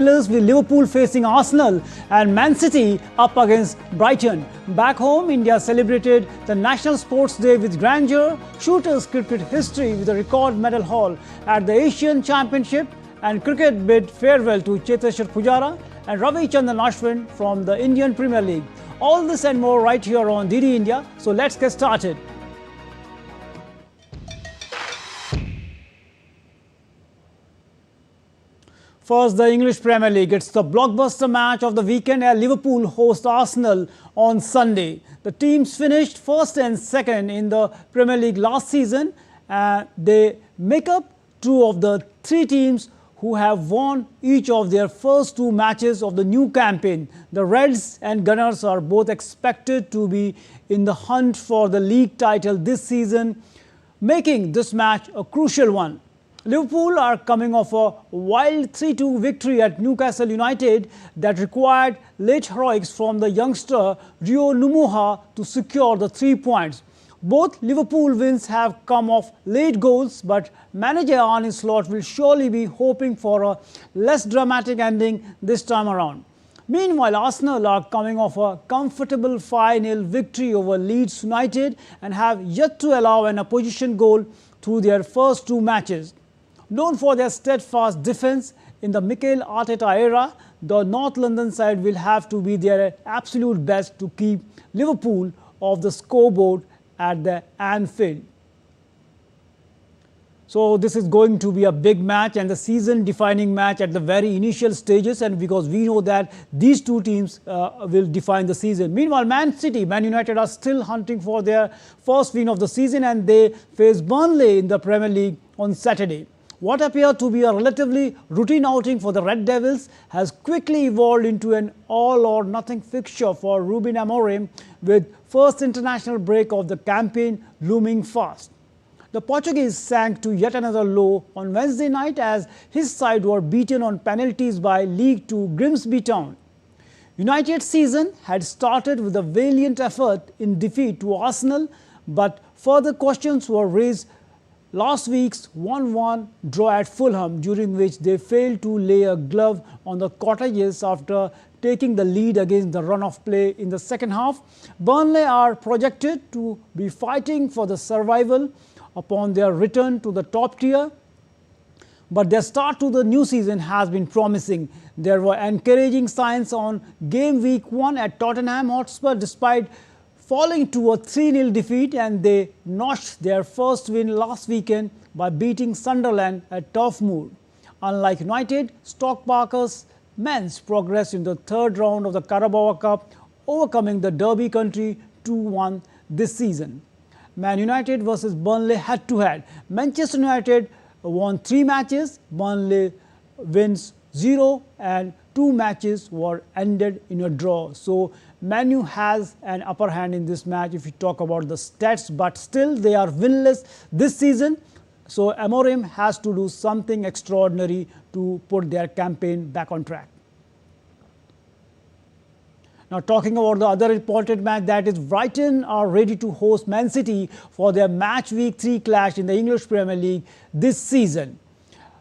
With Liverpool facing Arsenal and Man City up against Brighton. Back home, India celebrated the National Sports Day with grandeur. Shooters cricket history with a record medal haul at the Asian Championship, and cricket bid farewell to Cheteshwar Pujara and Ravi Chandran Ashwin from the Indian Premier League. All this and more right here on DD India. So let's get started. First, the English Premier League. It's the blockbuster match of the weekend as Liverpool host Arsenal on Sunday. The teams finished first and second in the Premier League last season. They make up two of the three teams who have won each of their first two matches of the new campaign. The Reds and Gunners are both expected to be in the hunt for the league title this season, making this match a crucial one. Liverpool are coming off a wild 3-2 victory at Newcastle United that required late heroics from the youngster Rio Numoha to secure the 3 points. Both Liverpool wins have come off late goals, but manager Arne Slot will surely be hoping for a less dramatic ending this time around. Meanwhile, Arsenal are coming off a comfortable 5-0 victory over Leeds United and have yet to allow an opposition goal through their first two matches. Known for their steadfast defence in the Mikel Arteta era, the North London side will have to be their absolute best to keep Liverpool off the scoreboard at the Anfield. So this is going to be a big match and the season-defining match at the very initial stages, and because we know that these two teams will define the season. Meanwhile, Man United are still hunting for their first win of the season, and they face Burnley in the Premier League on Saturday. What appeared to be a relatively routine outing for the Red Devils has quickly evolved into an all-or-nothing fixture for Ruben Amorim, with first international break of the campaign looming fast. The Portuguese sank to yet another low on Wednesday night as his side were beaten on penalties by League 2 Grimsby Town. United's season had started with a valiant effort in defeat to Arsenal, but further questions were raised last week's 1-1 draw at Fulham, during which they failed to lay a glove on the cottages after taking the lead against the run of play in the second half. Burnley are projected to be fighting for the survival upon their return to the top tier, but their start to the new season has been promising. There were encouraging signs on game week 1 at Tottenham Hotspur despite falling to a 3-0 defeat, and they notched their first win last weekend by beating Sunderland at Turf Moor. Unlike United, Stoke Parker's men's progressed in the third round of the Carabao Cup, overcoming the Derby country 2-1 this season. Man United versus Burnley head-to-head. Manchester United won 3 matches, Burnley wins 0, and 2 matches were ended in a draw. So Man U has an upper hand in this match if you talk about the stats, but still they are winless this season. So Amorim has to do something extraordinary to put their campaign back on track. Now, talking about the other important match, that is Brighton are ready to host Man City for their match week 3 clash in the English Premier League this season.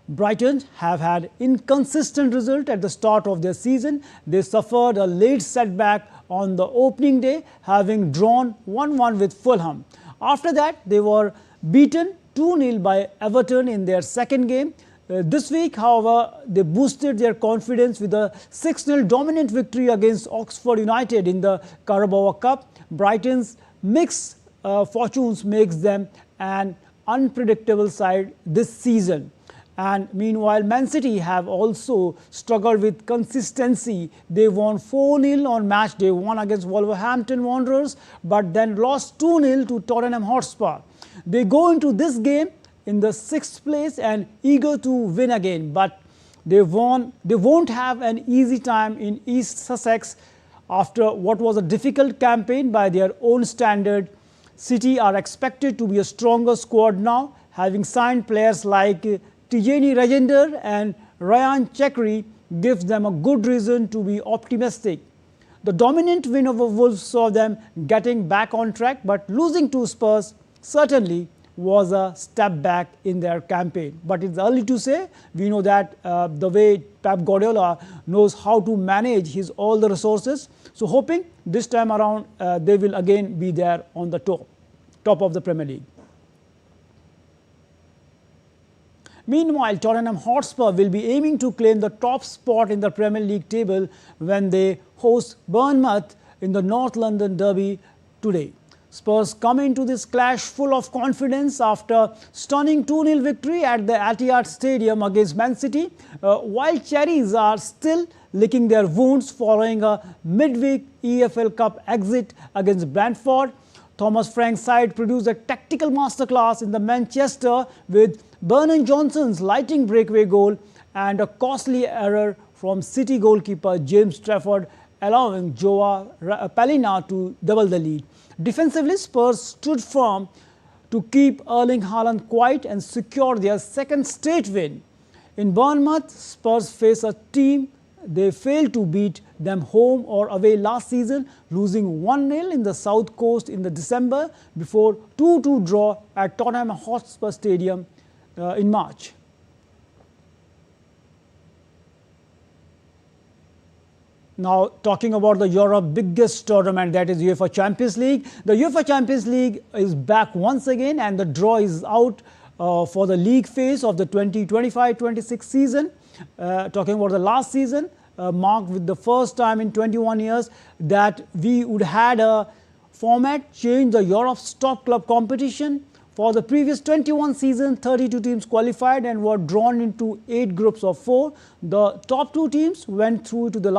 Brighton have had inconsistent result at the start of their season. They suffered a late setback on the opening day, having drawn 1-1 with Fulham. After that, they were beaten 2-0 by Everton in their second game. This week, however, they boosted their confidence with a 6-0 dominant victory against Oxford United in the Carabao Cup. Brighton's mixed fortunes makes them an unpredictable side this season. And meanwhile, Man City have also struggled with consistency. They won 4-0 on match day 1 against Wolverhampton Wanderers, but then lost 2-0 to Tottenham Hotspur. They go into this game in the 6th place and eager to win again, but they won't have an easy time in East Sussex after what was a difficult campaign by their own standard. City are expected to be a stronger squad now, having signed players like Tijani Rajender and Ryan Chakri gives them a good reason to be optimistic. The dominant win over Wolves saw them getting back on track, but losing to Spurs certainly was a step back in their campaign. But it's early to say. We know that the way Pep Guardiola knows how to manage all the resources. So hoping this time around they will again be there on the top of the Premier League. Meanwhile, Tottenham Hotspur will be aiming to claim the top spot in the Premier League table when they host Bournemouth in the North London derby today. Spurs come into this clash full of confidence after stunning 2-0 victory at the Etihad Stadium against Man City, while Cherries are still licking their wounds following a midweek EFL Cup exit against Brentford. Thomas Frank's side produced a tactical masterclass in the Manchester with Bernard Johnson's lighting breakaway goal and a costly error from City goalkeeper James Trafford, allowing Joao Palhinha to double the lead. Defensively, Spurs stood firm to keep Erling Haaland quiet and secure their second straight win. In Bournemouth, Spurs face a team they failed to beat them home or away last season, losing 1-0 in the South Coast in the December before 2-2 draw at Tottenham Hotspur Stadium in March. Now, talking about the Europe's biggest tournament, that is UEFA Champions League. The UEFA Champions League is back once again, and the draw is out for the league phase of the 2025-26 season. Talking about the last season, marked with the first time in 21 years that we would had a format change the Europe's top club competition. For the previous 21 season, 32 teams qualified and were drawn into 8 groups of 4. The top 2 teams went through to the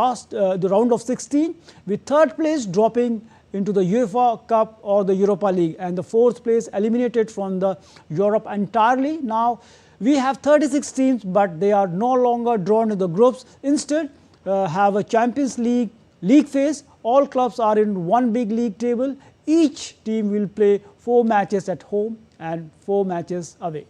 round of 16, with third place dropping into the UEFA Cup or the Europa League, and the fourth place eliminated from the Europe entirely. Now we have 36 teams, but they are no longer drawn to the groups. Instead, have a Champions League phase. All clubs are in one big league table. Each team will play 4 matches at home and 4 matches away.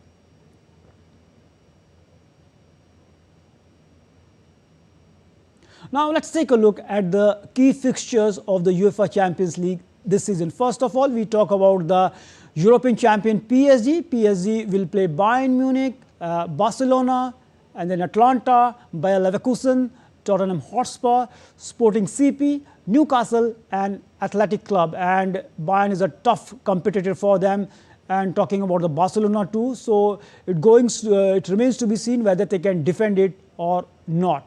Now let's take a look at the key fixtures of the UEFA Champions League this season. First of all, we talk about the European champion PSG. PSG will play Bayern Munich, Barcelona, and then Atlanta, Bayer Leverkusen, Tottenham Hotspur, Sporting CP, Newcastle, and Athletic Club. And Bayern is a tough competitor for them. And talking about the Barcelona too, so it remains to be seen whether they can defend it or not.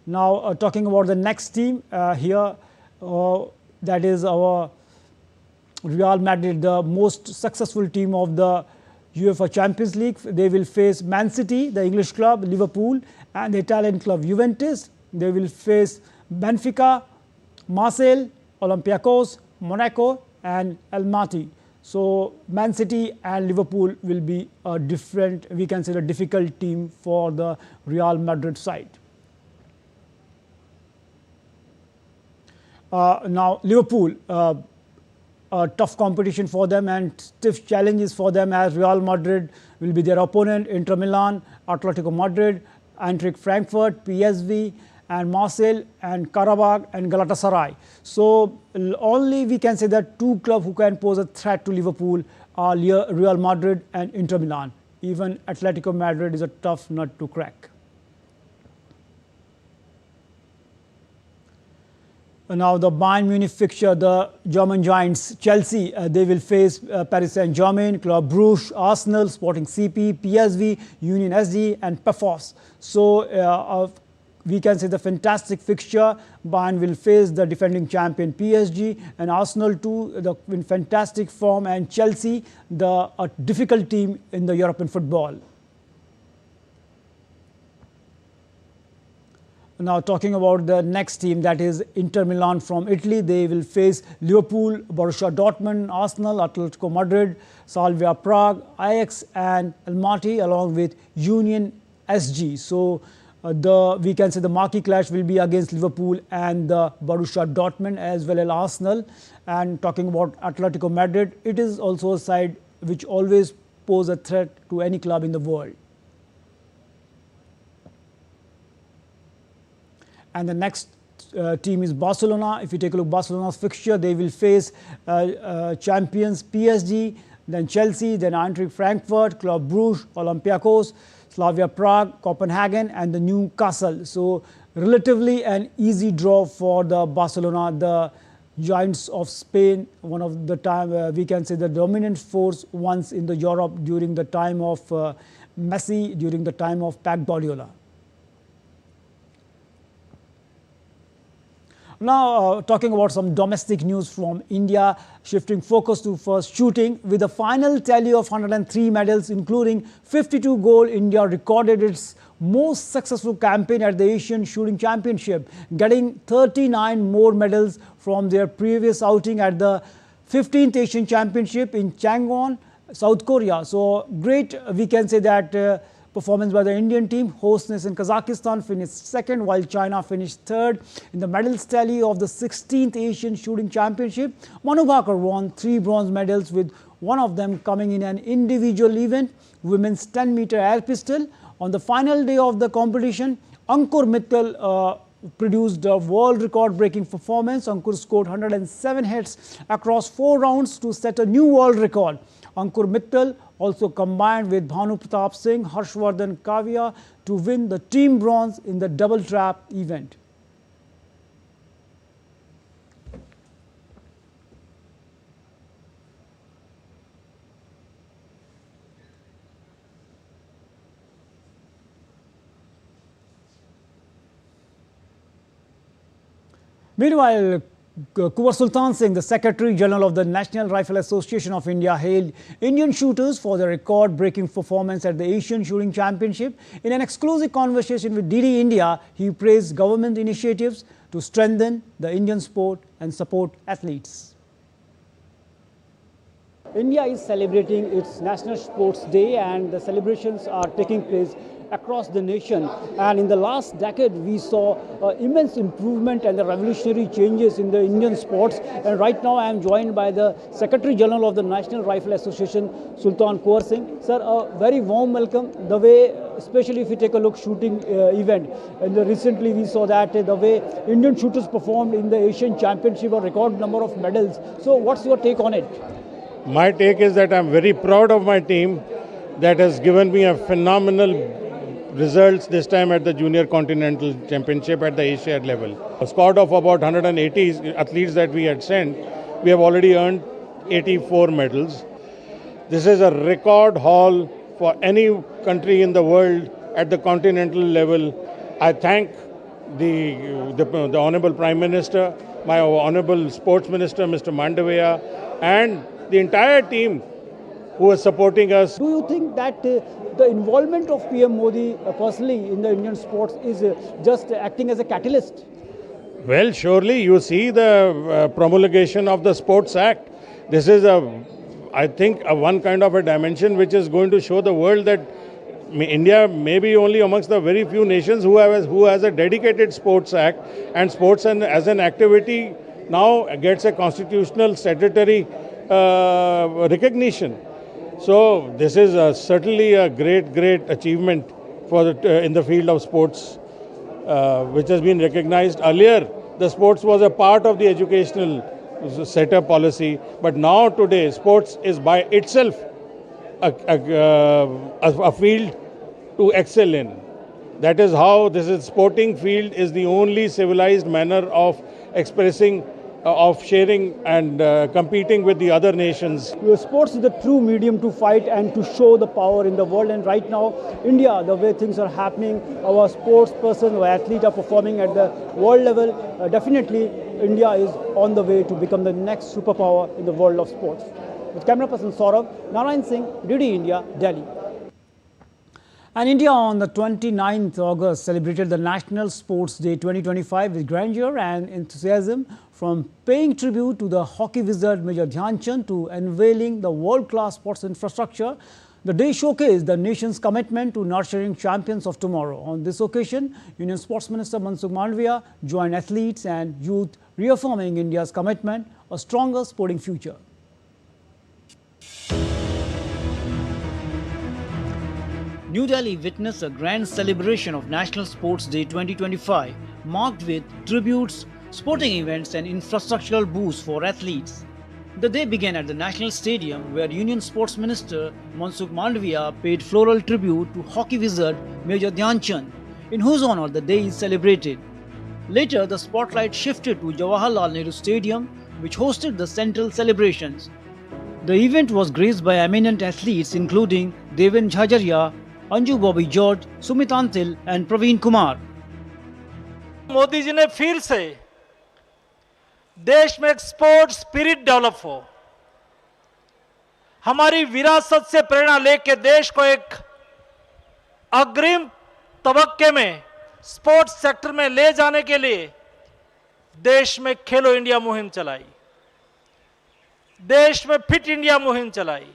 Now talking about the next team here, that is our Real Madrid, the most successful team of the UEFA Champions League. They will face Man City, the English club, Liverpool, and the Italian club Juventus. They will face Benfica, Marseille, Olympiacos, Monaco, and Almaty. So Man City and Liverpool will be a different, we can say, a difficult team for the Real Madrid side. Now Liverpool, a tough competition for them and stiff challenges for them, as Real Madrid will be their opponent, Inter Milan, Atletico Madrid, Eintracht Frankfurt, PSV, and Marseille, and Karabakh, and Galatasaray. So only we can say that 2 clubs who can pose a threat to Liverpool are Real Madrid and Inter Milan. Even Atletico Madrid is a tough nut to crack. Now the Bayern Munich fixture, the German giants Chelsea, they will face Paris Saint-Germain, Club Brugge, Arsenal, Sporting CP, PSV, Union SD, and Pafos. So we can say the fantastic fixture. Bayern will face the defending champion PSG, and Arsenal too, in fantastic form, and Chelsea, a difficult team in the European football. Now talking about the next team, that is Inter Milan from Italy. They will face Liverpool, Borussia Dortmund, Arsenal, Atletico Madrid, Slavia Prague, Ajax, and Almaty, along with Union SG. So we can say the marquee clash will be against Liverpool and the Borussia Dortmund, as well as Arsenal. And talking about Atletico Madrid, it is also a side which always pose a threat to any club in the world. And the next team is Barcelona. If you take a look at Barcelona's fixture, they will face champions PSG, then Chelsea, then Eintracht Frankfurt, Club Brugge, Olympiacos, Slavia Prague, Copenhagen and the Newcastle. So relatively an easy draw for the Barcelona, the Giants of Spain, one of the time we can say the dominant force once in the Europe during the time of Messi, during the time of Pep Guardiola. Now talking about some domestic news from India, shifting focus to first shooting. With a final tally of 103 medals including 52 gold, India recorded its most successful campaign at the Asian Shooting Championship, getting 39 more medals from their previous outing at the 15th Asian Championship in Changwon, South Korea. So great, we can say that performance by the Indian team. Host nation Kazakhstan finished second while China finished third. In the medals tally of the 16th Asian Shooting Championship, Manu Bhaker won 3 bronze medals, with one of them coming in an individual event, women's 10-meter air pistol. On the final day of the competition, Ankur Mittal produced a world record-breaking performance. Ankur scored 107 hits across 4 rounds to set a new world record. Ankur Mittal also combined with Bhanu Pratap Singh, Harshvardhan Kavia to win the team bronze in the double trap event. Meanwhile, Kuwar Sultan Singh, the Secretary General of the National Rifle Association of India, hailed Indian shooters for their record-breaking performance at the Asian Shooting Championship. In an exclusive conversation with DD India, he praised government initiatives to strengthen the Indian sport and support athletes. India is celebrating its National Sports Day, and the celebrations are taking place across the nation. And in the last decade, we saw immense improvement and the revolutionary changes in the Indian sports. And right now, I am joined by the Secretary General of the National Rifle Association, Sultan Kuwar Singh. Sir, a very warm welcome. The way, especially if you take a look shooting event, and recently we saw that the way Indian shooters performed in the Asian Championship, a record number of medals. So what's your take on it? My take is that I'm very proud of my team that has given me a phenomenal results this time at the Junior Continental Championship at the Asiad level. A squad of about 180 athletes that we had sent, we have already earned 84 medals. This is a record haul for any country in the world at the continental level. I thank the Honorable Prime Minister, my Honorable Sports Minister, Mr. Mandavia, and the entire team who is supporting us. Do you think that the involvement of PM Modi personally in the Indian sports is just acting as a catalyst? Well, surely you see the promulgation of the Sports Act. This is I think one kind of a dimension which is going to show the world that India may be only amongst the very few nations who has a dedicated Sports Act, and sports as an activity now gets a constitutional statutory recognition. So this is certainly a great achievement for in the field of sports, which has been recognized. Earlier, the sports was a part of the educational setup policy, but now today, sports is by itself a field to excel in. That is how sporting field is the only civilized manner of expressing, of sharing and competing with the other nations. Sports is the true medium to fight and to show the power in the world. And right now, India, the way things are happening, our sports person, our athletes are performing at the world level. Definitely, India is on the way to become the next superpower in the world of sports. With camera person Saurabh, Narayan Singh, DD India, Delhi. And India on the 29th August celebrated the National Sports Day 2025 with grandeur and enthusiasm, from paying tribute to the hockey wizard Major Dhyan Chand to unveiling the world-class sports infrastructure. The day showcased the nation's commitment to nurturing champions of tomorrow. On this occasion, Union Sports Minister Mansukh Mandavia joined athletes and youth, reaffirming India's commitment, a stronger sporting future. New Delhi witnessed a grand celebration of National Sports Day 2025, marked with tributes, sporting events and infrastructural boosts for athletes. The day began at the National Stadium, where Union Sports Minister Mansukh Mandavia paid floral tribute to hockey wizard Major Dhyan Chand, in whose honor the day is celebrated. Later, the spotlight shifted to Jawaharlal Nehru Stadium, which hosted the central celebrations. The event was graced by eminent athletes including Deven Jhajaria, Anju Bobby George, Sumit Antil, and Praveen Kumar. Modi ji ने फिर से देश में एक sports spirit develop हो, हमारी विरासत से प्रेरणा लेकर देश को एक अग्रिम तबक्के में स्पोर्ट्स सेक्टर में ले जाने के लिए देश में खेलो इंडिया मुहिम चलाई, देश में फिट इंडिया मुहिम चलाई,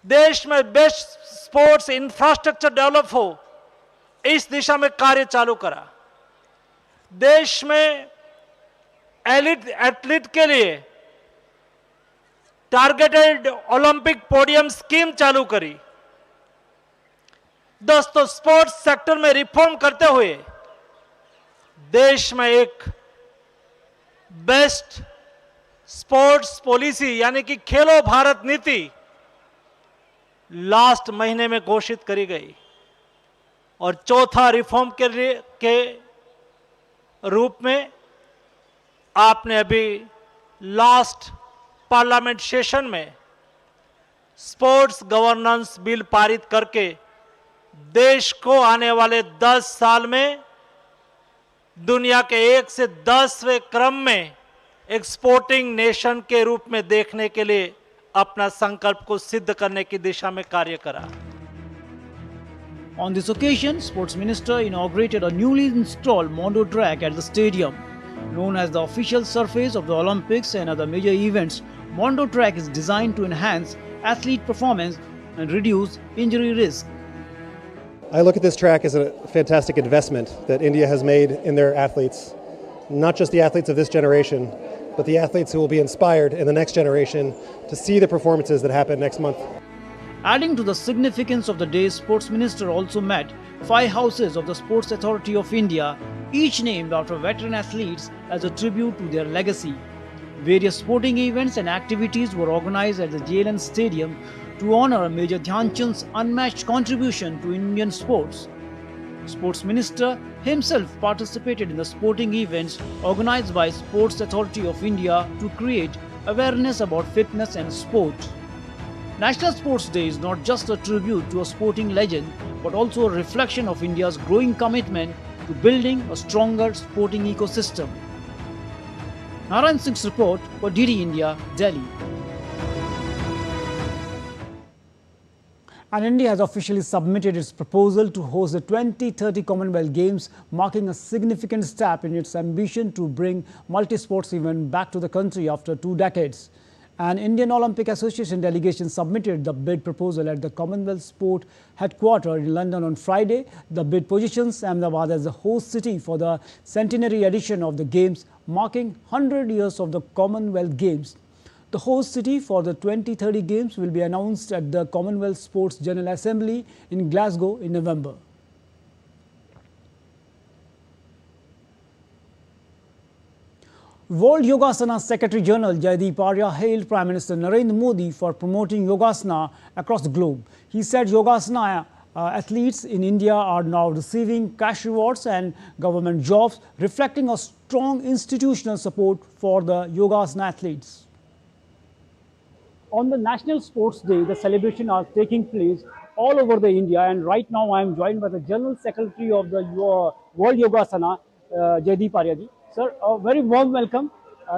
देश में बेस्ट स्पोर्ट्स इंफ्रास्ट्रक्चर डेवलप हो, इस दिशा में कार्य चालू करा। देश में एलिट एथलीट के लिए टारगेटेड ओलंपिक पोडियम स्कीम चालू करी। दोस्तों, स्पोर्ट्स सेक्टर में रिफॉर्म करते हुए देश में एक बेस्ट स्पोर्ट्स पॉलिसी यानी कि खेलो भारत नीति लास्ट महीने में घोषित करी गई और चौथा रिफॉर्म के रूप में आपने अभी लास्ट पार्लियामेंट सेशन में स्पोर्ट्स गवर्नेंस बिल पारित करके देश को आने वाले 10 साल में दुनिया के 1 से 10वें क्रम में एक स्पोर्टिंग नेशन के रूप में देखने के लिए अपना संकल्प को सिद्ध करने की दिशा में कार्य करा। On this occasion, Sports Minister inaugurated a newly installed Mondo track at the stadium. Known as the official surface of the Olympics and other major events, Mondo track is designed to enhance athlete performance and reduce injury risk. I look at this track as a fantastic investment that India has made in their athletes. Not just the athletes of this generation, but the athletes who will be inspired in the next generation to see the performances that happen next month. Adding to the significance of the day, Sports Minister also met 5 houses of the Sports Authority of India, each named after veteran athletes as a tribute to their legacy. Various sporting events and activities were organized at the JLN Stadium to honor Major Dhyan Chand's unmatched contribution to Indian sports. Sports Minister himself participated in the sporting events organized by Sports Authority of India to create awareness about fitness and sport. National Sports Day is not just a tribute to a sporting legend, but also a reflection of India's growing commitment to building a stronger sporting ecosystem. Narayan Singh's report for DD India, Delhi. And India has officially submitted its proposal to host the 2030 Commonwealth Games, marking a significant step in its ambition to bring multi-sports event back to the country after 2 decades. An Indian Olympic Association delegation submitted the bid proposal at the Commonwealth Sport Headquarters in London on Friday. The bid positions Ahmedabad as the host city for the centenary edition of the Games, marking 100 years of the Commonwealth Games. The host city for the 2030 Games will be announced at the Commonwealth Sports General Assembly in Glasgow in November. World Yogasana Secretary General Jaideep Arya hailed Prime Minister Narendra Modi for promoting Yogasana across the globe. He said Yogasana athletes in India are now receiving cash rewards and government jobs, reflecting a strong institutional support for the Yogasana athletes. On the National Sports Day, the celebration are taking place all over the India, and right now I am joined by the General Secretary of the World Yogasana, Jaideep Arya ji. Sir, a very warm welcome.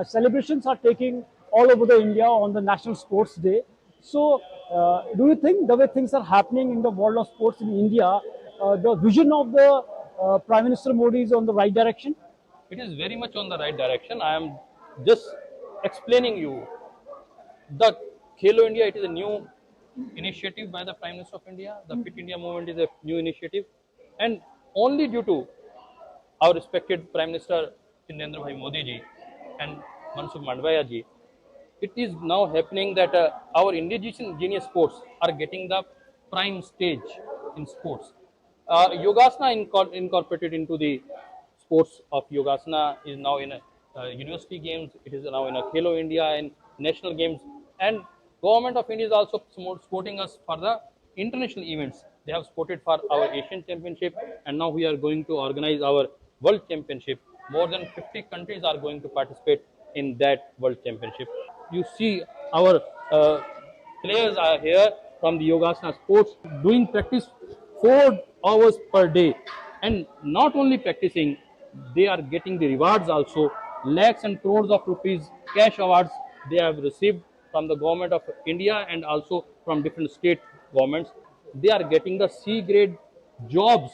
Celebrations are taking all over the India on the National Sports Day. So, do you think the way things are happening in the world of sports in India, the vision of the Prime Minister Modi is on the right direction? It is very much on the right direction. I am just explaining you. The Khelo India, it is a new initiative by the Prime Minister of India. The Fit India movement is a new initiative. And only due to our respected Prime Minister Narendra Bhai Modi ji and Mansukh Mandavia ji, it is now happening that our indigenous sports are getting the prime stage in sports. Yogasana incorporated into the sports of Yogasana is now in university games. It is now in a Khelo India and national games. And government of India is also supporting us for the international events. They have supported for our Asian Championship, and now we are going to organize our World Championship. More than 50 countries are going to participate in that World Championship. You see, our players are here from the Yogasana sports doing practice 4 hours per day, and not only practicing, they are getting the rewards also. Lakhs and crores of rupees cash awards they have received from the government of India and also from different state governments. They are getting the C grade jobs.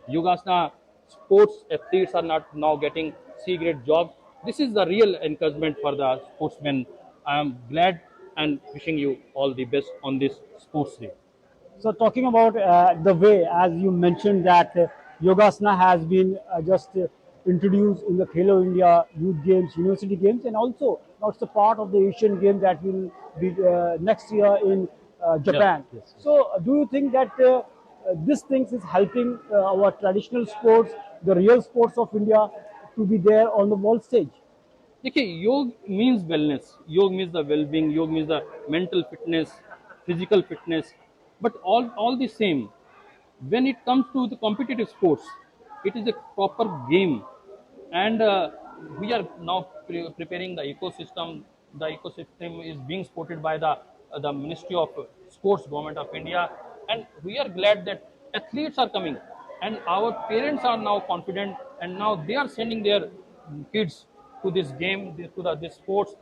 Yogasana sports athletes are not now getting C grade jobs. This is the real encouragement for the sportsmen. I am glad and wishing you all the best on this sports day. So talking about the way, as you mentioned, that Yogasana has been just introduced in the Khelo India Youth Games, University Games, and also now it's a part of the Asian Games that will be next year in Japan. Yes. So do you think that this things is helping our traditional sports, the real sports of India, to be there on the world stage? देखिए, योग means wellness. योग means the well-being. योग means the mental fitness, physical fitness. But all the same, when it comes to the competitive sports, it is a proper game, and we are now preparing the ecosystem. The ecosystem is being supported by the Ministry of Sports, Government of India, and we are glad that athletes are coming, and our parents are now confident, and now they are sending their kids to this game, to this sports.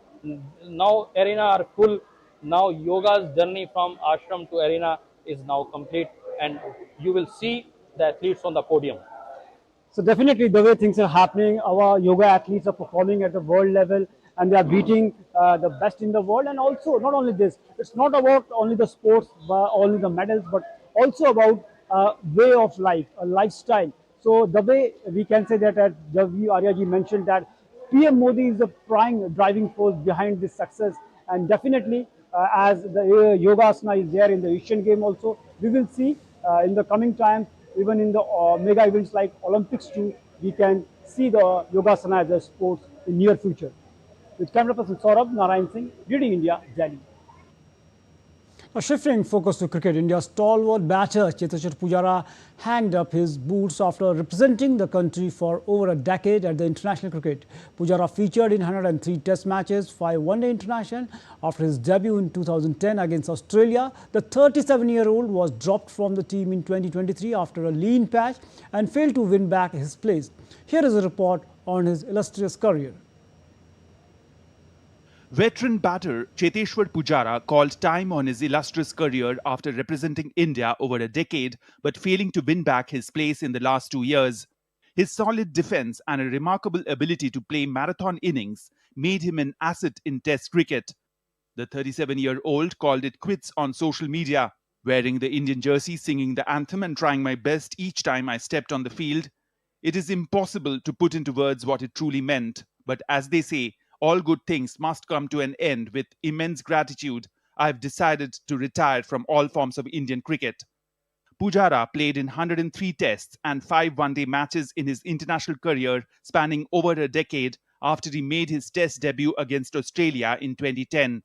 Now arena are full. Now yoga's journey from ashram to arena is now complete, and you will see the athletes on the podium. So definitely the way things are happening, our yoga athletes are performing at the world level and they are beating the best in the world. And also not only this, it's not about only the sports, only the medals, but also about way of life, a lifestyle. So the way we can say that, as Javi Aryaji mentioned, that PM Modi is the prime driving force behind this success. And definitely as the Yogasana is there in the Asian game also, we will see in the coming time, even in the mega events like Olympics too, we can see the Yogasana as a sport in near future. With camera person Saurabh, Narayan Singh, leading India, Delhi. Now shifting focus to cricket, India's stalwart batter Cheteshwar Pujara hanged up his boots after representing the country for over a decade at the international cricket. Pujara featured in 103 test matches, 5 one-day international. After his debut in 2010 against Australia, the 37-year-old was dropped from the team in 2023 after a lean patch and failed to win back his place. Here is a report on his illustrious career. Veteran batter Cheteshwar Pujara called time on his illustrious career after representing India over a decade but failing to win back his place in the last 2 years. His solid defense and a remarkable ability to play marathon innings made him an asset in Test cricket. The 37-year-old called it quits on social media. Wearing the Indian jersey, singing the anthem and trying my best each time I stepped on the field, it is impossible to put into words what it truly meant. But as they say, all good things must come to an end. With immense gratitude, I've decided to retire from all forms of Indian cricket. Pujara played in 103 tests and 5 one-day matches in his international career, spanning over a decade after he made his test debut against Australia in 2010.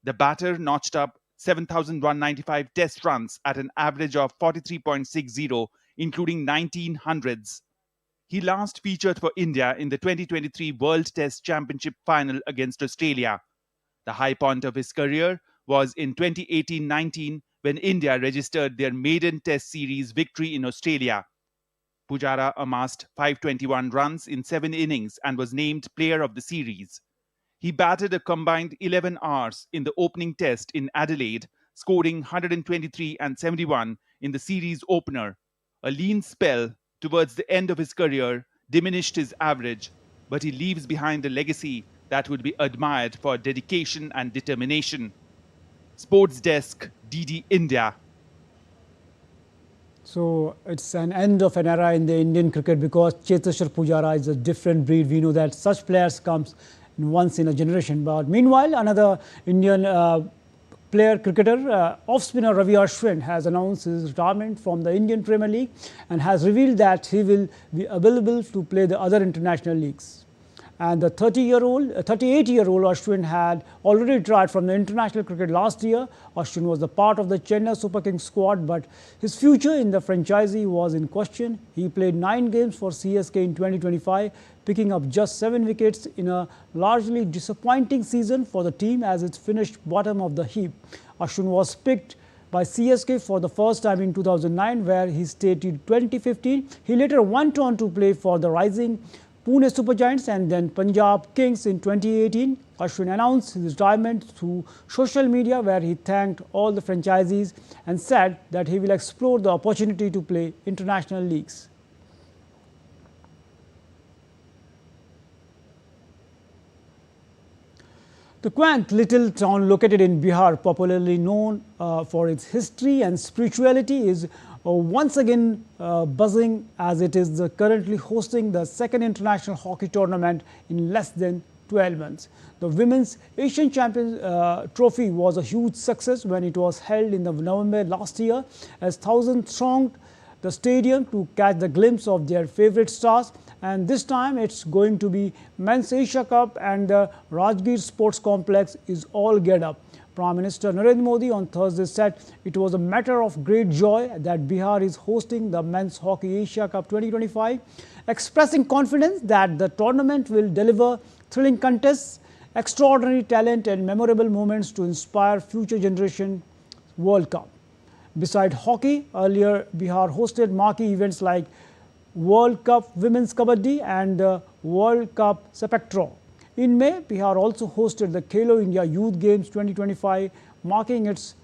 The batter notched up 7,195 test runs at an average of 43.60, including 19 hundreds. He last featured for India in the 2023 World Test Championship final against Australia. The high point of his career was in 2018-19 when India registered their maiden Test series victory in Australia. Pujara amassed 521 runs in 7 innings and was named player of the series. He batted a combined 11 hours in the opening test in Adelaide, scoring 123 and 71 in the series opener. A lean spell towards the end of his career diminished his average, but he leaves behind a legacy that would be admired for dedication and determination. Sports Desk, DD India. So it's an end of an era in the Indian cricket because Cheteshwar Pujara is a different breed. We know that such players comes once in a generation. But meanwhile, another Indian player cricketer, off-spinner Ravi Ashwin has announced his retirement from the Indian Premier League and has revealed that he will be available to play the other international leagues. And the 38-year-old Ashwin had already retired from the international cricket last year. Ashwin was the part of the Chennai Super Kings squad, but his future in the franchisee was in question. He played 9 games for CSK in 2025, picking up just 7 wickets in a largely disappointing season for the team as it finished bottom of the heap. Ashwin was picked by CSK for the first time in 2009, where he stayed till 2015. He later went on to play for the rising Pune Super Giants and then Punjab Kings in 2018. Ashwin announced his retirement through social media, where he thanked all the franchisees and said that he will explore the opportunity to play international leagues. The quaint little town located in Bihar, popularly known for its history and spirituality, is once again buzzing as it is currently hosting the second international hockey tournament in less than 12 months. The Women's Asian Champions Trophy was a huge success when it was held in November last year, as thousands thronged the stadium to catch the glimpse of their favorite stars. And this time it's going to be Men's Asia Cup, and the Rajgir Sports Complex is all geared up. Prime Minister Narendra Modi on Thursday said it was a matter of great joy that Bihar is hosting the Men's Hockey Asia Cup 2025, expressing confidence that the tournament will deliver thrilling contests, extraordinary talent and memorable moments to inspire future generation World Cup. Beside hockey, earlier Bihar hosted marquee events like World Cup Women's Kabaddi and World Cup Sepak Takraw. In May, Bihar also hosted the Khelo India Youth Games 2025, marking its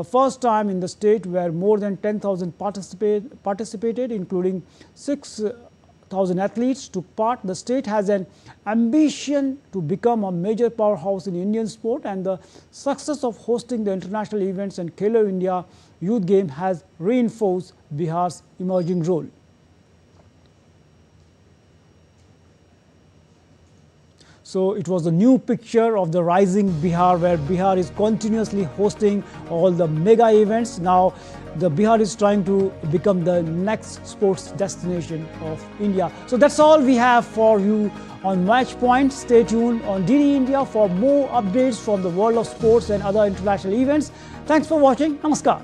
first time in the state, where more than 10,000 participated, including 6,000 athletes took part. The state has an ambition to become a major powerhouse in Indian sport, and the success of hosting the international events and Khelo India Youth Game has reinforced Bihar's emerging role. So it was a new picture of the rising Bihar, where Bihar is continuously hosting all the mega events. Now the Bihar is trying to become the next sports destination of India. So that's all we have for you on Match Point. Stay tuned on DD India for more updates from the world of sports and other international events. Thanks for watching. Namaskar.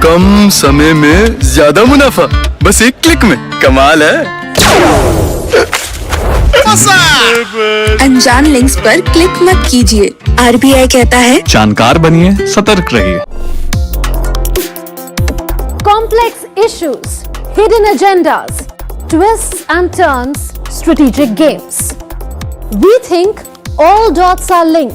कम समय में ज्यादा मुनाफा, बस एक click में। कमाल है। अनजान लिंक्स पर क्लिक मत कीजिए। आरबीआई कहता है जानकार बनिए, सतर्क रहिए। Complex issues, hidden agendas, twists and turns, strategic games. We think all dots are linked.